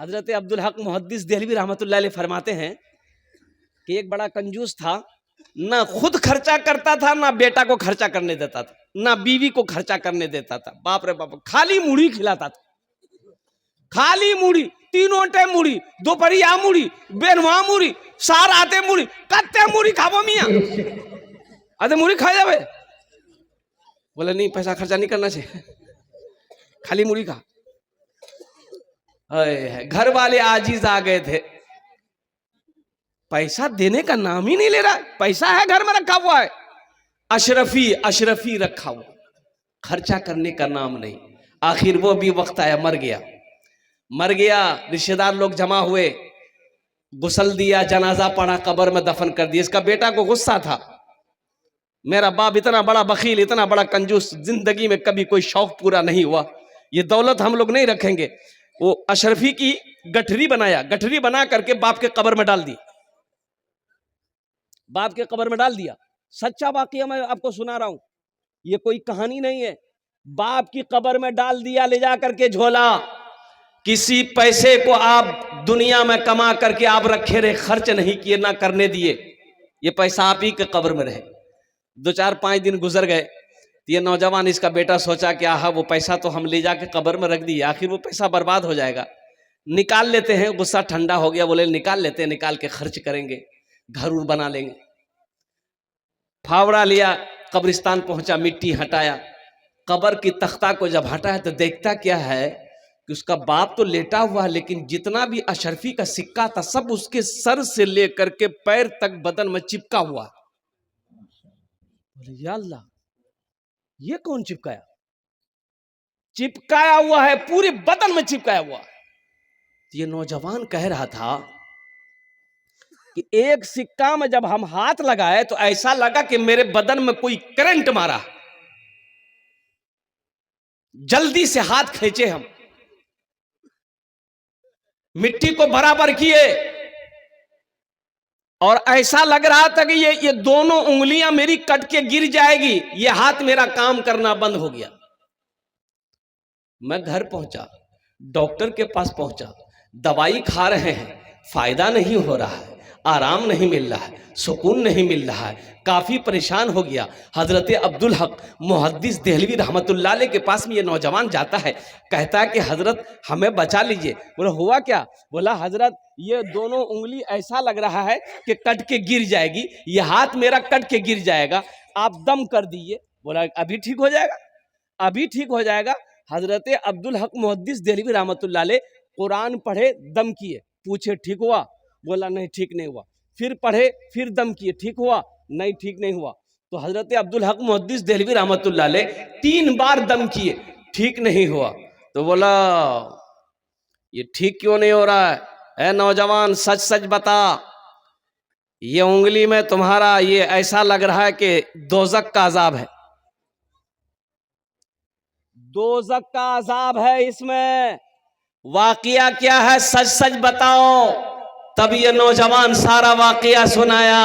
حضرت عبدالحق محدث دہلوی رحمۃ اللہ علیہ فرماتے ہیں کہ ایک بڑا کنجوس تھا، نہ خود خرچہ کرتا تھا، نہ بیٹا کو خرچہ کرنے دیتا تھا، نہ بیوی کو خرچہ کرنے دیتا تھا. باپ رے باپ، خالی موڑی کھلاتا تھا، خالی موڑی، تینوں ٹائم موڑی، دوپہریا موڑی، بینوا موڑی، سار آتے موڑی، کتے موڑی کھاو میاں آتے موڑی کھا جاوے. بولے نہیں، پیسہ خرچہ نہیں کرنا چاہیے، خالی موڑی کھا. گھر والے عاجز آ گئے تھے، پیسہ دینے کا نام ہی نہیں لے رہا، پیسہ ہے گھر میں رکھا ہوا ہے، اشرفی رکھا ہوا، خرچہ کرنے کا نام نہیں. آخر وہ بھی وقت آیا، مر گیا. رشتہ دار لوگ جمع ہوئے، غسل دیا، جنازہ پڑھا، قبر میں دفن کر دیا. اس کا بیٹا کو غصہ تھا، میرا باپ اتنا بڑا بخیل، اتنا بڑا کنجوس، زندگی میں کبھی کوئی شوق پورا نہیں ہوا، یہ دولت ہم لوگ نہیں رکھیں گے. وہ اشرفی کی گٹھری بنایا، گٹھری بنا کر کے باپ کے قبر میں ڈال دی، باپ کے قبر میں ڈال دیا. سچا واقعہ میں آپ کو سنا رہا ہوں، یہ کوئی کہانی نہیں ہے. باپ کی قبر میں ڈال دیا لے جا کر کے جھولا. کسی پیسے کو آپ دنیا میں کما کر کے آپ رکھے رہے، خرچ نہیں کیے، نہ کرنے دیے، یہ پیسہ آپ ہی کے قبر میں رہے. 2-4-5 دن گزر گئے، یہ نوجوان، اس کا بیٹا سوچا کہ آہا وہ پیسہ تو ہم لے جا کے قبر میں رکھ دیے، آخر وہ پیسہ برباد ہو جائے گا، نکال لیتے ہیں. غصہ ٹھنڈا ہو گیا، بولے نکال لیتے ہیں، نکال کے خرچ کریں گے، گھر بنا لیں گے. پھاوڑا لیا، قبرستان پہنچا، مٹی ہٹایا، قبر کی تختہ کو جب ہٹایا تو دیکھتا کیا ہے کہ اس کا باپ تو لیٹا ہوا ہے، لیکن جتنا بھی اشرفی کا سکہ تھا سب اس کے سر سے لے کر کے پیر تک بدن میں چپکا ہوا. بولے یا اللہ، یہ کون چپکایا؟ چپکایا ہوا ہے، پورے بدن میں چپکایا ہوا. یہ نوجوان کہہ رہا تھا کہ ایک سکہ میں جب ہم ہاتھ لگائے تو ایسا لگا کہ میرے بدن میں کوئی کرنٹ مارا. جلدی سے ہاتھ کھینچے، ہم مٹی کو برابر کیے، اور ایسا لگ رہا تھا کہ یہ دونوں انگلیاں میری کٹ کے گر جائے گی، یہ ہاتھ میرا کام کرنا بند ہو گیا. میں گھر پہنچا، ڈاکٹر کے پاس پہنچا، دوائی کھا رہے ہیں، فائدہ نہیں ہو رہا ہے، آرام نہیں مل رہا ہے، سکون نہیں مل رہا ہے، کافی پریشان ہو گیا. حضرت عبدالحق محدث دہلوی رحمۃ اللہ علیہ کے پاس میں یہ نوجوان جاتا ہے، کہتا ہے کہ حضرت ہمیں بچا لیجئے. بولا ہوا کیا؟ بولا حضرت یہ دونوں انگلی ایسا لگ رہا ہے کہ کٹ کے گر جائے گی، یہ ہاتھ میرا کٹ کے گر جائے گا، آپ دم کر دیجئے. بولا ابھی ٹھیک ہو جائے گا، ابھی ٹھیک ہو جائے گا. حضرت عبدالحق محدث دہلوی رحمۃ اللہ علیہ قرآن پڑھے، دم کیے، پوچھے ٹھیک ہوا؟ بولا نہیں ٹھیک نہیں ہوا. پھر پڑھے، پھر دم کیے، ٹھیک ہوا؟ نہیں ٹھیک نہیں ہوا. تو حضرت عبدالحق محدث دہلوی رحمۃ اللہ علیہ 3 بار دم کیے، ٹھیک نہیں ہوا. تو بولا یہ ٹھیک کیوں نہیں ہو رہا ہے؟ اے نوجوان سچ سچ بتا، یہ انگلی میں تمہارا یہ ایسا لگ رہا ہے کہ دوزخ کا عذاب ہے، دوزخ کا عذاب ہے اس میں. واقعہ کیا ہے؟ سچ سچ بتاؤ. تب یہ نوجوان سارا واقعہ سنایا.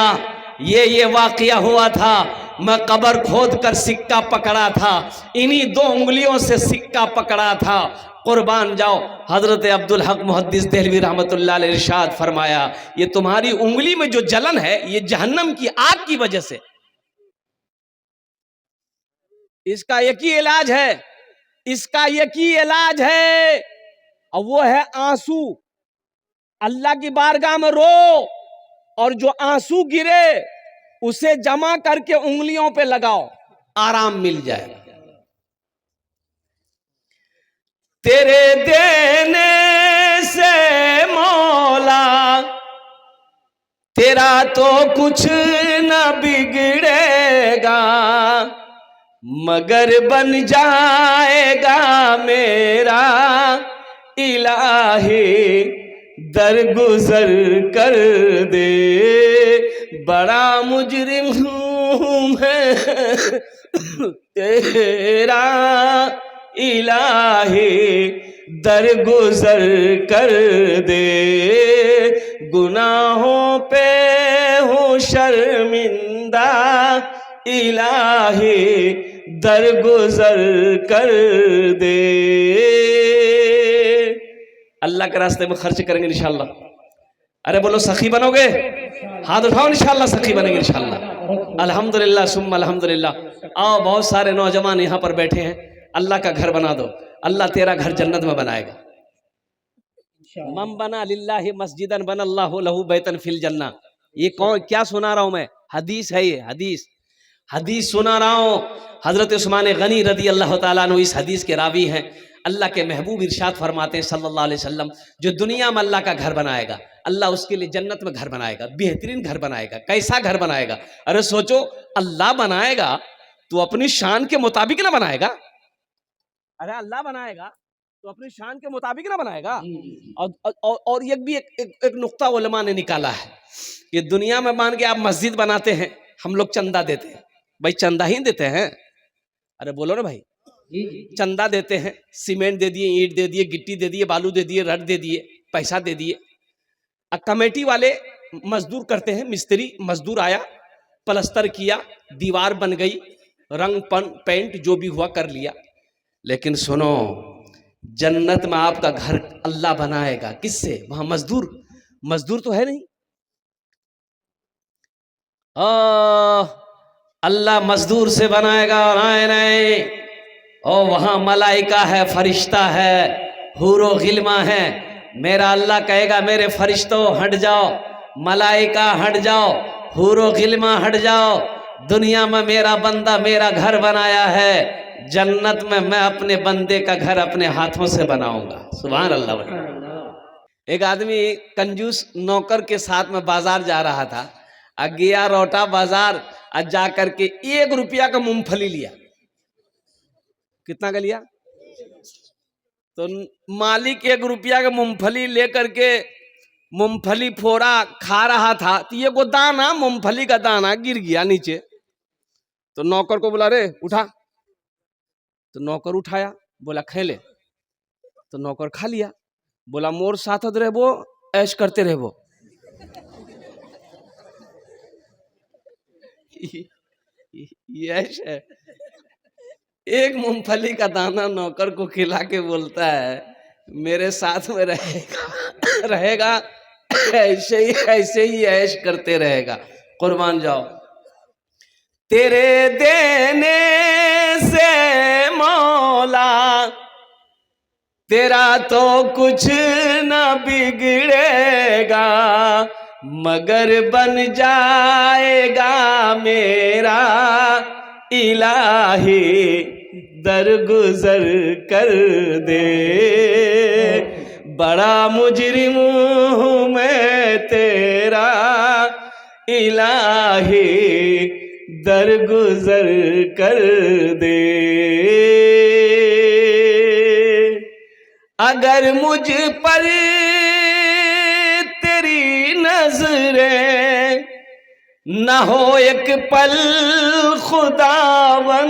یہ واقعہ ہوا تھا، میں قبر کھود کر سکہ پکڑا تھا، انہی 2 انگلیوں سے سکہ پکڑا تھا. قربان جاؤ. حضرت عبدالحق محدث دہلوی رحمۃ اللہ علیہ ارشاد فرمایا یہ تمہاری انگلی میں جو جلن ہے یہ جہنم کی آگ کی وجہ سے، اس کا ایک ہی علاج ہے، اس کا ایک ہی علاج ہے، اور وہ ہے آنسو. اللہ کی بارگاہ میں رو، اور جو آنسو گرے اسے جمع کر کے انگلیوں پہ لگاؤ، آرام مل جائے. تیرے دینے سے مولا تیرا تو کچھ نہ بگڑے گا، مگر بن جائے گا میرا الہی درگزر کر دے. بڑا مجرم ہوں میں تیرا الہی درگزر کر دے. گناہوں پہ ہوں شرمندہ الہی درگزر کر دے. اللہ کے راستے میں خرچ کریں گے انشاءاللہ. ارے بولو سخی بنو گے؟ ہاتھ اٹھاؤ انشاءاللہ سخی بنیں گے انشاءاللہ. الحمدللہ ثم الحمدللہ. آؤ بہت سارے نوجوان یہاں پر بیٹھے ہیں. اللہ کا گھر بنا دو, اللہ تیرا گھر جنت میں بنائے گا. من بنا للہ مسجدن بن اللہ لہو بیتن فی الجنہ. یہ کون کیا سنا رہا ہوں میں؟ حدیث ہے, یہ حدیث سنا رہا ہوں. حضرت عثمان غنی رضی اللہ تعالیٰ عنہ اس حدیث کے راوی ہیں. اللہ کے محبوب ارشاد فرماتے ہیں صلی اللہ علیہ وسلم, جو دنیا میں اللہ کا گھر بنائے گا اللہ اس کے لیے جنت میں گھر بنائے گا, بہترین گھر بنائے گا. کیسا گھر بنائے گا؟ ارے سوچو, اللہ بنائے گا تو اپنی شان کے مطابق نہ بنائے گا. ارے اللہ بنائے گا تو اپنی شان کے مطابق نہ بنائے گا. اور یہ بھی ایک نقطہ علماء نے نکالا ہے کہ دنیا میں مان کے آپ مسجد بناتے ہیں, ہم لوگ چندہ دیتے ہیں. بھائی چندہ ہی دیتے ہیں. ارے بولو نا بھائی, چندہ دیتے ہیں, سیمنٹ دے دیے, اینٹ دے دیے, گٹی دے دیے, بالو دے دیے, رڈ دے دیے, پیسہ دے دیے. کمیٹی والے مزدور کرتے ہیں, مستری مزدور آیا, پلستر کیا, دیوار بن گئی, رنگ پینٹ جو بھی ہوا کر لیا. لیکن سنو, جنت میں آپ کا گھر اللہ بنائے گا کس سے؟ وہاں مزدور تو ہے نہیں. اللہ مزدور سے بنائے گا. نہیں, او وہاں ملائکہ ہے, فرشتہ ہے, حور و غلمہ ہے. میرا اللہ کہے گا میرے فرشتوں ہٹ جاؤ, ملائکہ ہٹ جاؤ, حور و غلمہ ہٹ جاؤ. دنیا میں میرا بندہ میرا گھر بنایا ہے, جنت میں میں اپنے بندے کا گھر اپنے ہاتھوں سے بناؤں گا. سبحان اللہ. ایک آدمی کنجوس نوکر کے ساتھ میں بازار جا رہا تھا. گیا روٹا بازار, جا کر کے 1 روپیہ کا مونگ پھلی لیا. کتنا کا لیا؟ تو مالک 1 روپیہ کا مونگ پھلی لے کر کے مونگ پھلی پھوڑا, کھا رہا تھا. تو یہ کو دانا, مونگ پھلی کا دانا گر گیا نیچے. تو نوکر کو بولا, رے اٹھا. تو نوکر اٹھایا, بولا کھیلے. تو نوکر کھا لیا. بولا مور ساتھ رہبو, ایش کرتے رہبو. یہ ایش ہے. ایک مونگ پھلی کا دانا نوکر کو کھلا کے بولتا ہے میرے ساتھ میں رہے گا, ایسے ہی ایش کرتے رہے گا. قربان جاؤ. تیرے دینے سے مولا تیرا تو کچھ نہ بگڑے گا, مگر بن جائے گا میرا الہی درگزر کر دے. بڑا مجرم ہوں میں تیرا الہی درگزر کر دے. اگر مجھ پر تیری نظریں نہ ہو ایک پل خداوندا,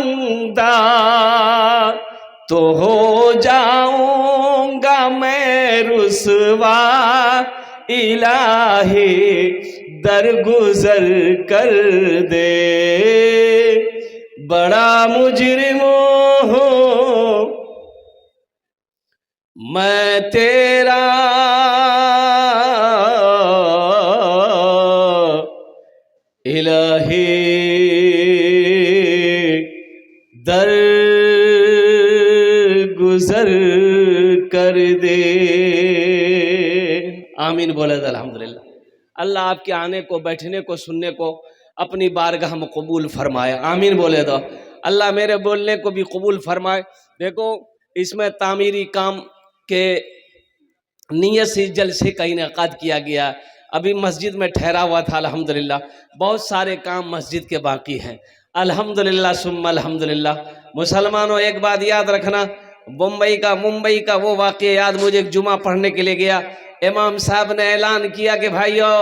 تو ہو جاؤں گا میں رسوا, الہی درگزر کر دے. بڑا مجرم ہوں میں تیرا الہی در گزر کر دے. آمین بولے تو الحمدللہ. اللہ آپ کے آنے کو, بیٹھنے کو, سننے کو اپنی بارگاہ میں قبول فرمائے. آمین بولے تو. اللہ میرے بولنے کو بھی قبول فرمائے. دیکھو اس میں تعمیری کام کے نیت سے جلسے کا انعقاد کیا گیا. ابھی مسجد میں ٹھہرا ہوا تھا الحمدللہ. بہت سارے کام مسجد کے باقی ہیں الحمدللہ ثم الحمدللہ. مسلمانوں ایک بات یاد رکھنا, ممبئی کا وہ واقعہ یاد مجھے. ایک جمعہ پڑھنے کے لیے گیا, امام صاحب نے اعلان کیا کہ بھائیو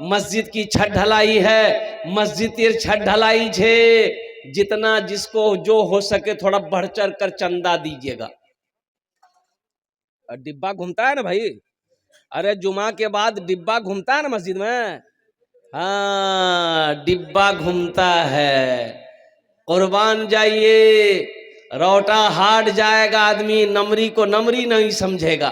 مسجد کی چھت ڈھلائی ہے, مسجد کی چھت ڈھلائی چھے, جتنا جس کو جو ہو سکے تھوڑا بڑھ چڑھ کر چندہ دیجیے گا. ڈبہ گھومتا ہے نا بھائی, ارے جمعہ کے بعد ڈبہ گھومتا ہے نا مسجد میں. ہاں ڈبہ گھومتا ہے. قربان جائیے, روٹا ہارڈ جائے گا آدمی, نمری کو نمری نہیں سمجھے گا.